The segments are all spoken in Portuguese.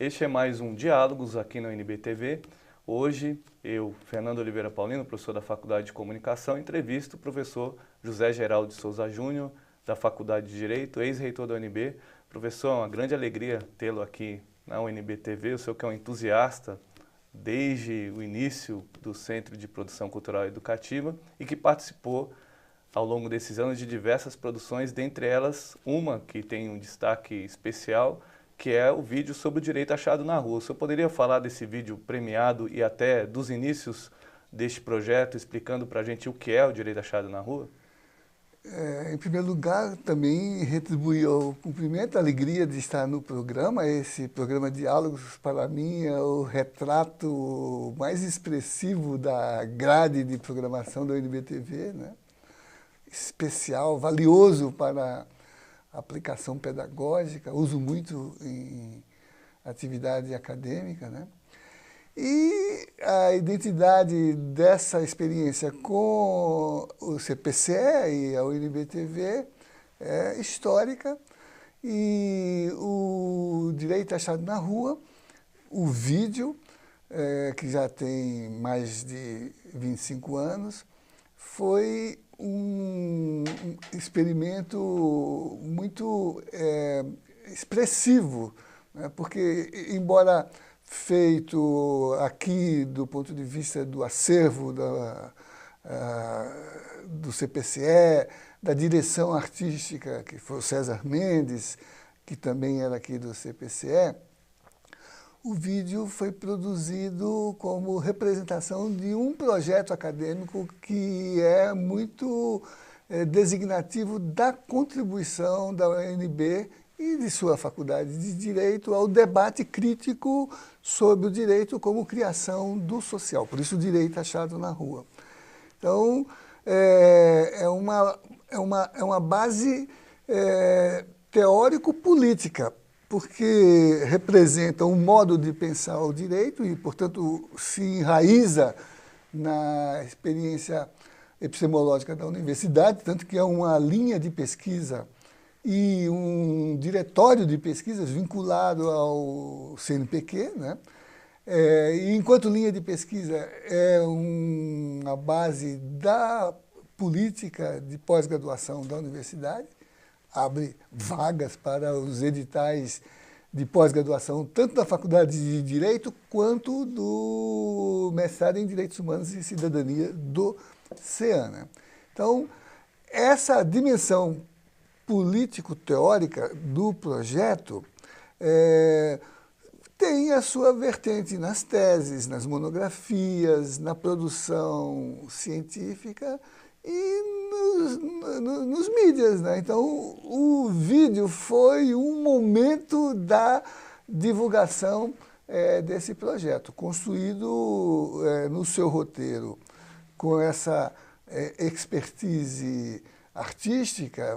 Este é mais um Diálogos aqui na UNB-TV. Hoje, eu, Fernando Oliveira Paulino, professor da Faculdade de Comunicação, entrevisto o professor José Geraldo de Souza Júnior, da Faculdade de Direito, ex-reitor da UNB. Professor, é uma grande alegria tê-lo aqui na UNB-TV. O senhor que é um entusiasta desde o início do Centro de Produção Cultural e Educativa e que participou ao longo desses anos de diversas produções, dentre elas uma que tem um destaque especial, que é o vídeo sobre o direito achado na rua. O senhor poderia falar desse vídeo premiado e até dos inícios deste projeto, explicando para a gente o que é o direito achado na rua? Em primeiro lugar, também retribuir o cumprimento, a alegria de estar no programa. Esse programa Diálogos, para mim, é o retrato mais expressivo da grade de programação da UNB-TV, né? Especial, valioso para a aplicação pedagógica, uso muito em atividade acadêmica, né? E a identidade dessa experiência com o CPCE e a UNB-TV é histórica, e o direito achado na rua, o vídeo, que já tem mais de 25 anos, foi um experimento muito expressivo, né? Porque, embora feito aqui do ponto de vista do acervo do CPCE, da direção artística, que foi o César Mendes, que também era aqui do CPCE, o vídeo foi produzido como representação de um projeto acadêmico que é muito designativo da contribuição da UNB e de sua faculdade de Direito ao debate crítico sobre o direito como criação do social. Por isso, o direito achado na rua. Então, é uma base teórico-política, porque representa um modo de pensar o direito e, portanto, se enraiza na experiência epistemológica da universidade, tanto que é uma linha de pesquisa e um diretório de pesquisas vinculado ao CNPq, né? E enquanto linha de pesquisa é uma base da política de pós-graduação da universidade, abre vagas para os editais de pós-graduação, tanto da Faculdade de Direito quanto do mestrado em Direitos Humanos e Cidadania do CEAN. Então, essa dimensão político-teórica do projeto tem a sua vertente nas teses, nas monografias, na produção científica e nos mídias, né? Então, o vídeo foi um momento da divulgação desse projeto, construído no seu roteiro com essa expertise artística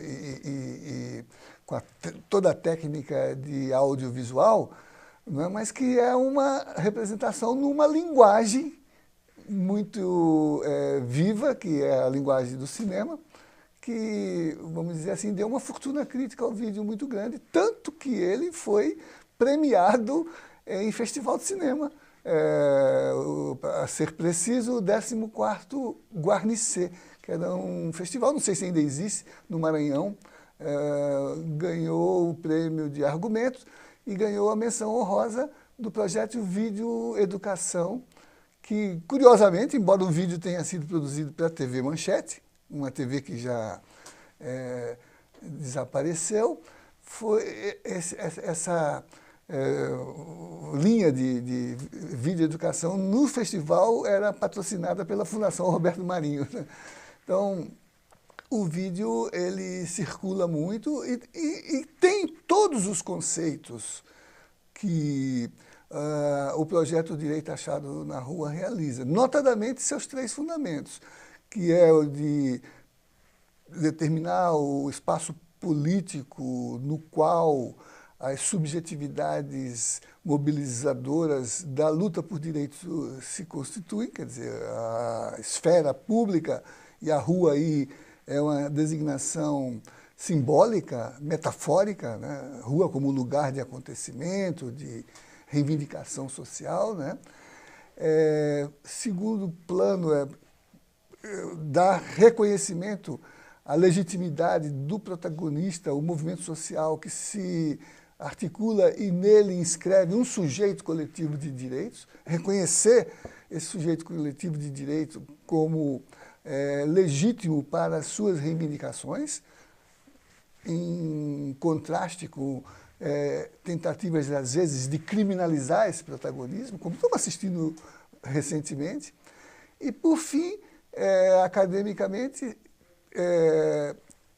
e com toda a técnica de audiovisual, né? Mas que é uma representação numa linguagem muito viva, que é a linguagem do cinema, que, vamos dizer assim, deu uma fortuna crítica ao vídeo muito grande, tanto que ele foi premiado em festival de cinema, a ser preciso, o 14º Guarnicê, que era um festival, não sei se ainda existe, no Maranhão, ganhou o prêmio de argumentos e ganhou a menção honrosa do projeto Vídeo Educação, que, curiosamente, embora o vídeo tenha sido produzido pela TV Manchete, uma TV que já desapareceu, foi essa linha de vídeo educação no festival era patrocinada pela Fundação Roberto Marinho, né? Então, o vídeo ele circula muito e tem todos os conceitos que o projeto Direito Achado na Rua realiza, notadamente seus 3 fundamentos, que é o de determinar o espaço político no qual as subjetividades mobilizadoras da luta por direitos se constituem, quer dizer, a esfera pública, e a rua aí é uma designação simbólica, metafórica, né? Rua como lugar de acontecimento, de reivindicação social, né? Segundo plano dar reconhecimento à legitimidade do protagonista, o movimento social que se articula e nele inscreve um sujeito coletivo de direitos, reconhecer esse sujeito coletivo de direito como legítimo para as suas reivindicações, em contraste com tentativas, às vezes, de criminalizar esse protagonismo, como estamos assistindo recentemente. E, por fim, academicamente,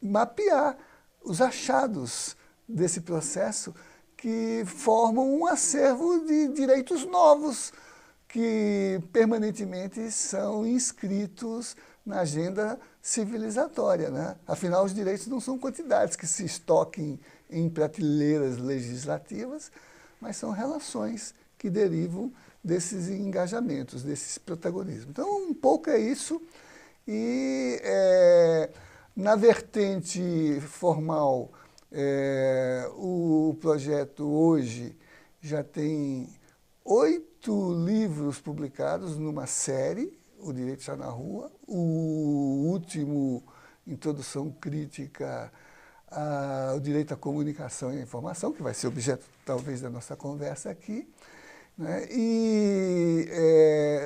mapear os achados desse processo que formam um acervo de direitos novos que permanentemente são inscritos na agenda civilizatória, né? Afinal, os direitos não são quantidades que se estoquem em prateleiras legislativas, mas são relações que derivam desses engajamentos, desses protagonismos. Então, um pouco é isso. E, na vertente formal, o projeto hoje já tem 8 livros publicados numa série, O Direito Está na Rua. O último, Introdução Crítica ao Direito à Comunicação e à Informação, que vai ser objeto, talvez, da nossa conversa aqui, né? E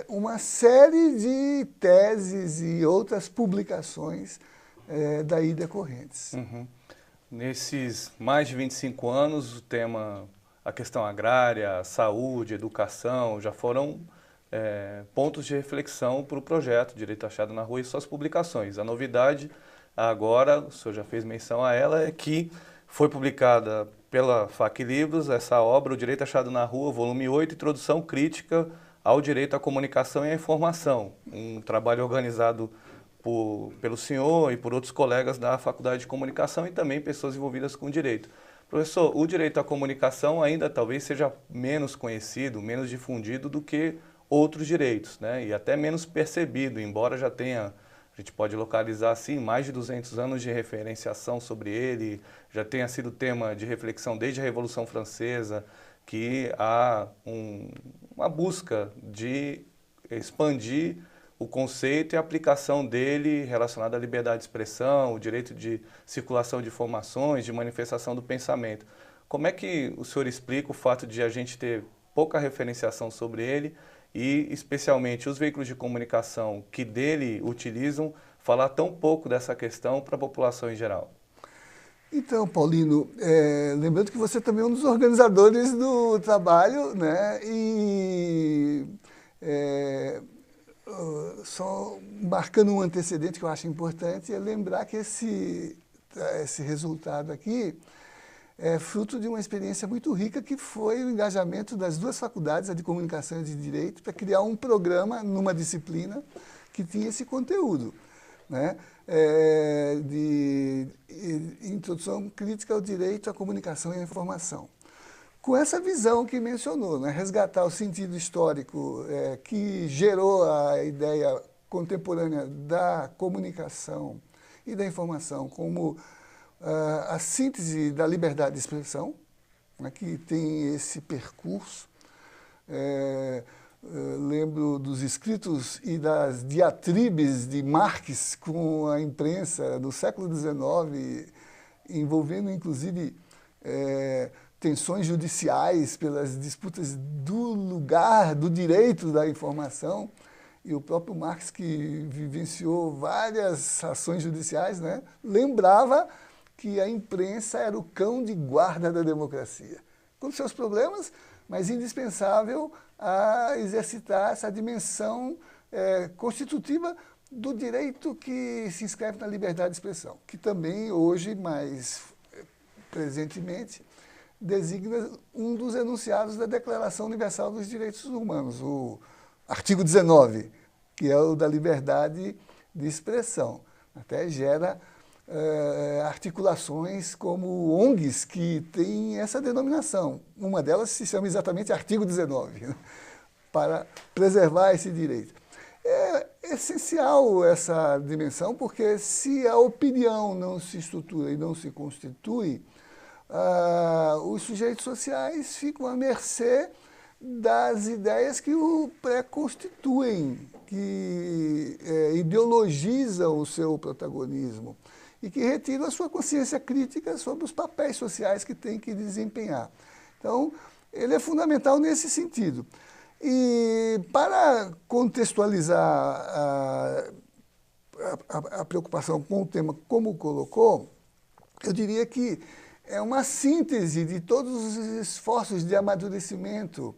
uma série de teses e outras publicações daí decorrentes. Uhum. Nesses mais de 25 anos, o tema, a questão agrária, saúde, educação, já foram pontos de reflexão para o projeto Direito Achado na Rua e suas publicações. A novidade agora, o senhor já fez menção a ela, é que foi publicada pela FACLibros essa obra, O Direito Achado na Rua, volume 8, Introdução Crítica ao Direito à Comunicação e à Informação. Um trabalho organizado pelo senhor e por outros colegas da Faculdade de Comunicação e também pessoas envolvidas com direito. Professor, o direito à comunicação ainda talvez seja menos conhecido, menos difundido do que outros direitos, né? E até menos percebido, embora já tenha, a gente pode localizar assim, mais de 200 anos de referenciação sobre ele, já tenha sido tema de reflexão desde a Revolução Francesa, que há uma busca de expandir o conceito e a aplicação dele relacionado à liberdade de expressão, o direito de circulação de informações, de manifestação do pensamento. Como é que o senhor explica o fato de a gente ter pouca referenciação sobre ele e, especialmente, os veículos de comunicação que dele utilizam, falar tão pouco dessa questão para a população em geral? Então, Paulino, lembrando que você também é um dos organizadores do trabalho, né? E só marcando um antecedente que eu acho importante, é lembrar que esse resultado aqui é fruto de uma experiência muito rica que foi o engajamento das 2 faculdades, a de Comunicação e de Direito, para criar um programa numa disciplina que tinha esse conteúdo, né? De introdução crítica ao direito à comunicação e à informação. Com essa visão que mencionou, né? Resgatar o sentido histórico que gerou a ideia contemporânea da comunicação e da informação como a síntese da liberdade de expressão, né? Que tem esse percurso. Lembro dos escritos e das diatribes de Marx com a imprensa do século XIX, envolvendo, inclusive, tensões judiciais pelas disputas do lugar, do direito da informação. E o próprio Marx, que vivenciou várias ações judiciais, né, lembrava que a imprensa era o cão de guarda da democracia, com seus problemas, mas indispensável a exercitar essa dimensão constitutiva do direito que se inscreve na liberdade de expressão, que também hoje, mais presentemente, designa um dos enunciados da Declaração Universal dos Direitos Humanos, o artigo 19, que é o da liberdade de expressão. Até gera articulações como ONGs que têm essa denominação. Uma delas se chama exatamente artigo 19, né, para preservar esse direito. É essencial essa dimensão, porque se a opinião não se estrutura e não se constitui, os sujeitos sociais ficam à mercê das ideias que o pré-constituem, que ideologizam o seu protagonismo e que retiram a sua consciência crítica sobre os papéis sociais que tem que desempenhar. Então, ele é fundamental nesse sentido. E para contextualizar a preocupação com o tema como colocou, eu diria que é uma síntese de todos os esforços de amadurecimento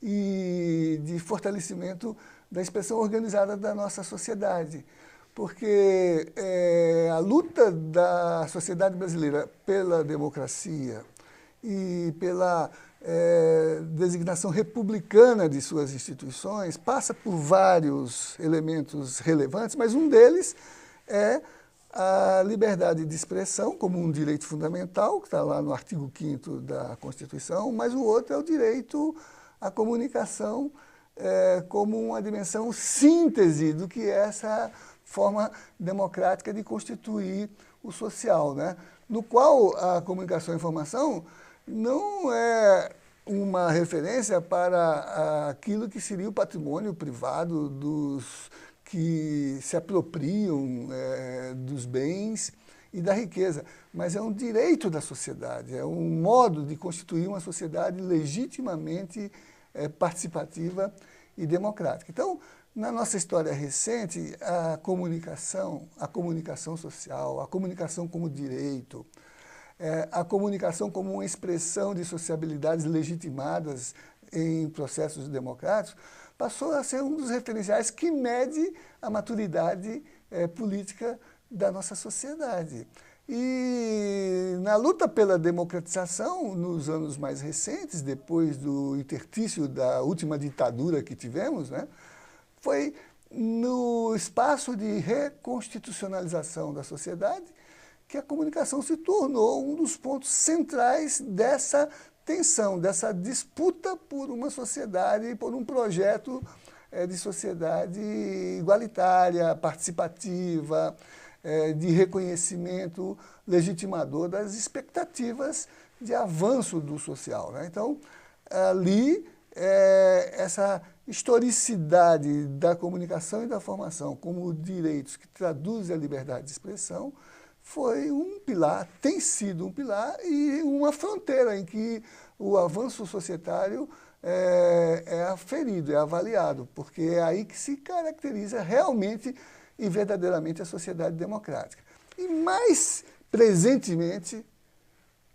e de fortalecimento da expressão organizada da nossa sociedade. Porque a luta da sociedade brasileira pela democracia e pela designação republicana de suas instituições passa por vários elementos relevantes, mas um deles é a liberdade de expressão como um direito fundamental, que está lá no artigo 5º da Constituição, mas o outro é o direito à comunicação como uma dimensão síntese do que é essa forma democrática de constituir o social, né? No qual a comunicação e a informação não é uma referência para aquilo que seria o patrimônio privado dos que se apropriam dos bens e da riqueza, mas é um direito da sociedade, é um modo de constituir uma sociedade legitimamente participativa e democrática. Então, na nossa história recente, a comunicação social, a comunicação como direito, a comunicação como uma expressão de sociabilidades legitimadas em processos democráticos, passou a ser um dos referenciais que mede a maturidade política da nossa sociedade. E na luta pela democratização, nos anos mais recentes, depois do interstício da última ditadura que tivemos, né, foi no espaço de reconstitucionalização da sociedade que a comunicação se tornou um dos pontos centrais dessa tensão, dessa disputa por uma sociedade, por um projeto de sociedade igualitária, participativa, de reconhecimento legitimador das expectativas de avanço do social, né? Então, ali, essa historicidade da comunicação e da formação como direitos que traduzem a liberdade de expressão foi um pilar, tem sido um pilar e uma fronteira em que o avanço societário é aferido, é avaliado, porque é aí que se caracteriza realmente e verdadeiramente a sociedade democrática. E mais presentemente,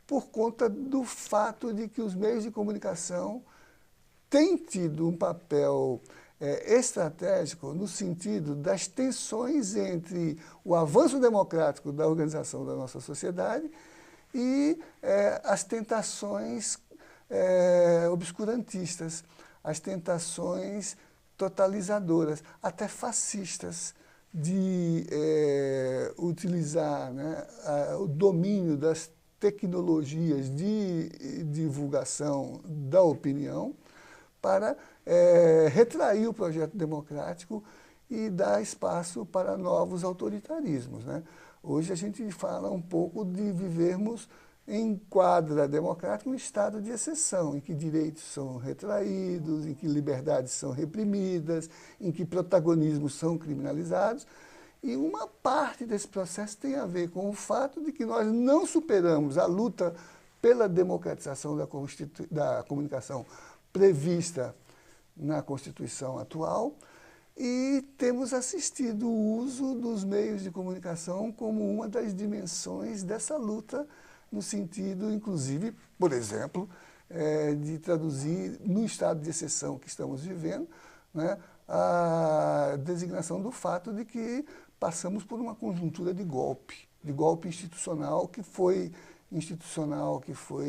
por conta do fato de que os meios de comunicação têm tido um papel estratégico no sentido das tensões entre o avanço democrático da organização da nossa sociedade e as tentações obscurantistas, as tentações totalizadoras, até fascistas, de utilizar, né, o domínio das tecnologias de divulgação da opinião para retrair o projeto democrático e dar espaço para novos autoritarismos, né? Hoje a gente fala um pouco de vivermos em quadra democrática um estado de exceção, em que direitos são retraídos, em que liberdades são reprimidas, em que protagonismos são criminalizados. E uma parte desse processo tem a ver com o fato de que nós não superamos a luta pela democratização da comunicação prevista na Constituição atual e temos assistido o uso dos meios de comunicação como uma das dimensões dessa luta, no sentido, inclusive, por exemplo, de traduzir no estado de exceção que estamos vivendo, né, a designação do fato de que passamos por uma conjuntura de golpe institucional que foi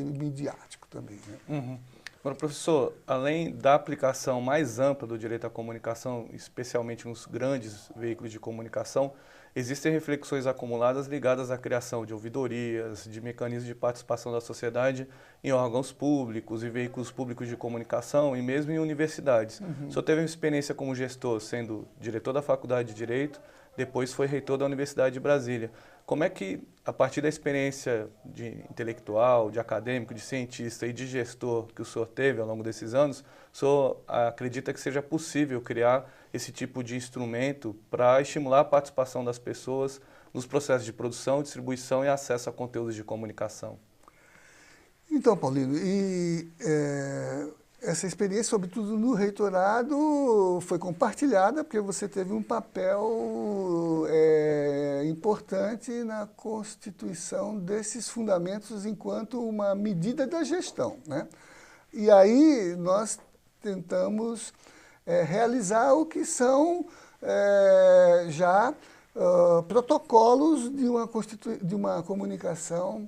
midiático também, né? Uhum. Agora, professor, além da aplicação mais ampla do direito à comunicação, especialmente nos grandes veículos de comunicação, existem reflexões acumuladas ligadas à criação de ouvidorias, de mecanismos de participação da sociedade em órgãos públicos e veículos públicos de comunicação e mesmo em universidades. O senhor teve uma experiência como gestor, sendo diretor da Faculdade de Direito, depois foi reitor da Universidade de Brasília. Como é que, a partir da experiência de intelectual, de acadêmico, de cientista e de gestor que o senhor teve ao longo desses anos, o senhor acredita que seja possível criar esse tipo de instrumento para estimular a participação das pessoas nos processos de produção, distribuição e acesso a conteúdos de comunicação? Então, Paulino, essa experiência, sobretudo no reitorado, foi compartilhada porque você teve um papel importante na constituição desses fundamentos enquanto uma medida da gestão, né? E aí nós tentamos realizar o que são protocolos de uma comunicação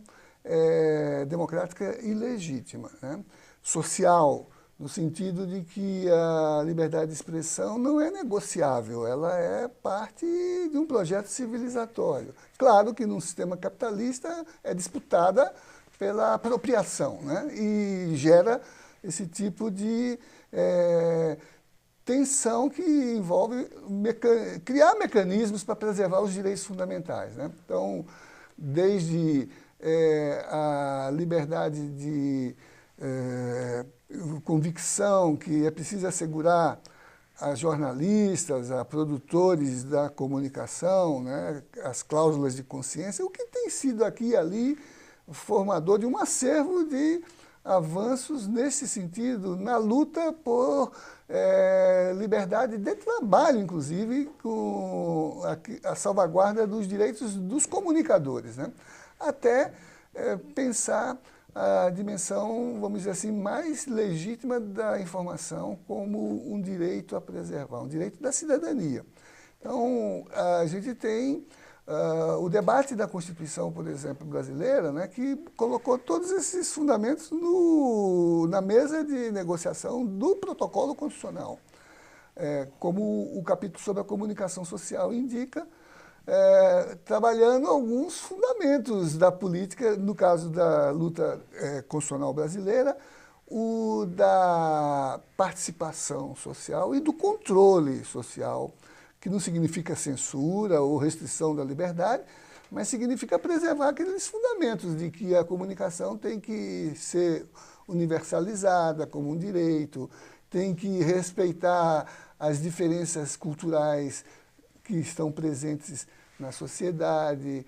democrática e legítima, né? Social, no sentido de que a liberdade de expressão não é negociável, ela é parte de um projeto civilizatório. Claro que num sistema capitalista é disputada pela apropriação, né? E gera esse tipo de tensão que envolve criar mecanismos para preservar os direitos fundamentais, né? Então, desde a liberdade de convicção que é preciso assegurar a jornalistas, a produtores da comunicação, né, as cláusulas de consciência, o que tem sido aqui e ali formador de um acervo de avanços nesse sentido, na luta por liberdade de trabalho, inclusive, com a salvaguarda dos direitos dos comunicadores, né? Até pensar a dimensão, vamos dizer assim, mais legítima da informação como um direito a preservar, um direito da cidadania. Então, a gente tem o debate da Constituição, por exemplo, brasileira, né, que colocou todos esses fundamentos na mesa de negociação do protocolo constitucional. Como o capítulo sobre a comunicação social indica, trabalhando alguns fundamentos da política, no caso da luta constitucional brasileira, o da participação social e do controle social, que não significa censura ou restrição da liberdade, mas significa preservar aqueles fundamentos de que a comunicação tem que ser universalizada como um direito, tem que respeitar as diferenças culturais que estão presentes na sociedade,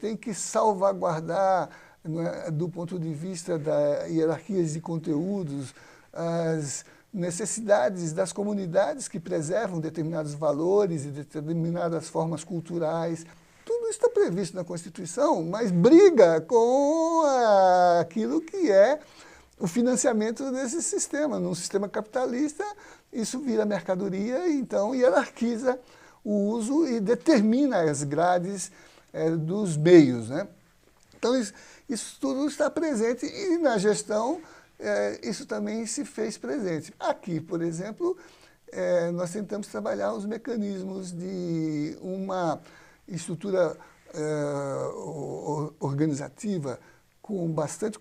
tem que salvaguardar, né, do ponto de vista da hierarquias de conteúdos, as necessidades das comunidades que preservam determinados valores e determinadas formas culturais. Tudo isso está previsto na Constituição, mas briga com aquilo que é o financiamento desse sistema. Num sistema capitalista, isso vira mercadoria e então hierarquiza o uso e determina as grades dos meios, né? Então, isso tudo está presente e na gestão isso também se fez presente. Aqui, por exemplo, nós tentamos trabalhar os mecanismos de uma estrutura organizativa com bastante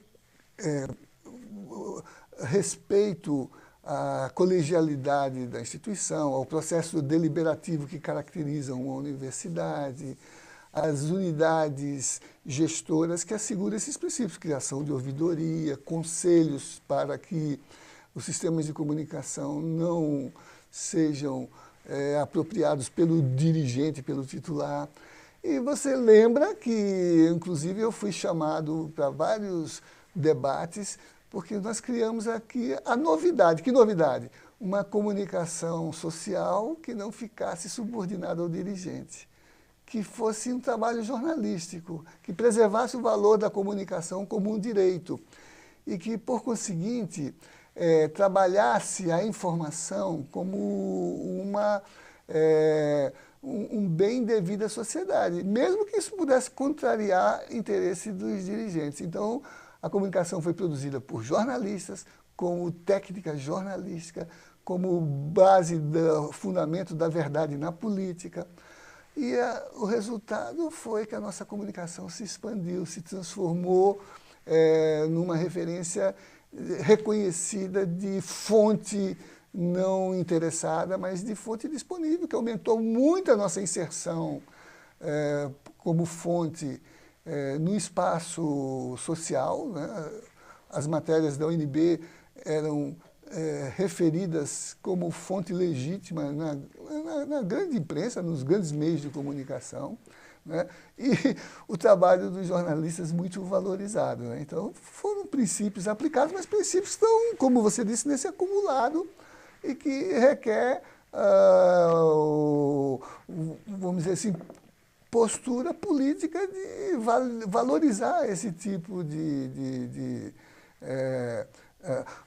respeito à colegialidade da instituição, ao processo deliberativo que caracteriza uma universidade, as unidades gestoras que asseguram esses princípios, criação de ouvidoria, conselhos para que os sistemas de comunicação não sejam apropriados pelo dirigente, pelo titular. E você lembra que, inclusive, eu fui chamado para vários debates, porque nós criamos aqui a novidade. Que novidade? Uma comunicação social que não ficasse subordinada ao dirigente, que fosse um trabalho jornalístico, que preservasse o valor da comunicação como um direito e que, por conseguinte, trabalhasse a informação como um bem devido à sociedade, mesmo que isso pudesse contrariar interesse dos dirigentes. Então, a comunicação foi produzida por jornalistas, como técnica jornalística, como base do fundamento da verdade na política. E o resultado foi que a nossa comunicação se expandiu, se transformou numa referência reconhecida de fonte não interessada, mas de fonte disponível, que aumentou muito a nossa inserção como fonte no espaço social, né? As matérias da UNB eram referidas como fonte legítima na grande imprensa, nos grandes meios de comunicação, né? E o trabalho dos jornalistas muito valorizado, né? Então, foram princípios aplicados, mas princípios que estão, como você disse, nesse acumulado e que requer, vamos dizer assim, postura política de valorizar esse tipo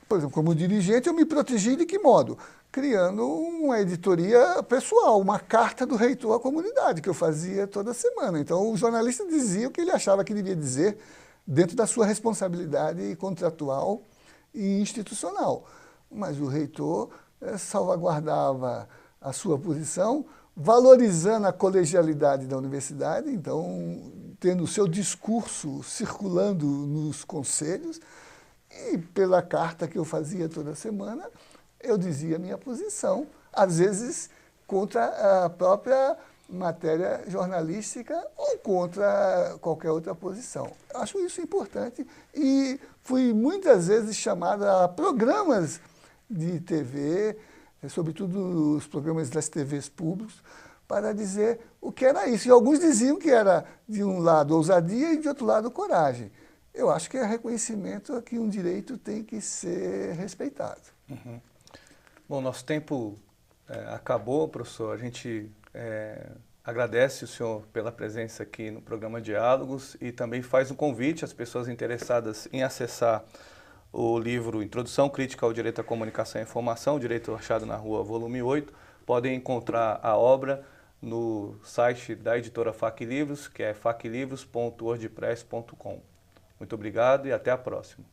por exemplo, como dirigente, eu me protegi de que modo? Criando uma editoria pessoal, uma carta do reitor à comunidade, que eu fazia toda semana. Então, o jornalista dizia o que ele achava que devia dizer dentro da sua responsabilidade contratual e institucional. Mas o reitor salvaguardava a sua posição, valorizando a colegialidade da universidade, então, tendo o seu discurso circulando nos conselhos, e pela carta que eu fazia toda semana, eu dizia a minha posição, às vezes contra a própria matéria jornalística ou contra qualquer outra posição. Acho isso importante e fui muitas vezes chamado a programas de TV, sobretudo os programas das TVs públicos, para dizer o que era isso. E alguns diziam que era, de um lado, ousadia e de outro lado, coragem. Eu acho que é reconhecimento que um direito tem que ser respeitado. Uhum. Bom, nosso tempo acabou, professor. A gente agradece o senhor pela presença aqui no programa Diálogos e também faz um convite às pessoas interessadas em acessar o livro Introdução Crítica ao Direito à Comunicação e Informação, Direito Achado na Rua, volume 8. Podem encontrar a obra no site da editora FAC Livros, que é faclivros.wordpress.com. Muito obrigado e até a próxima.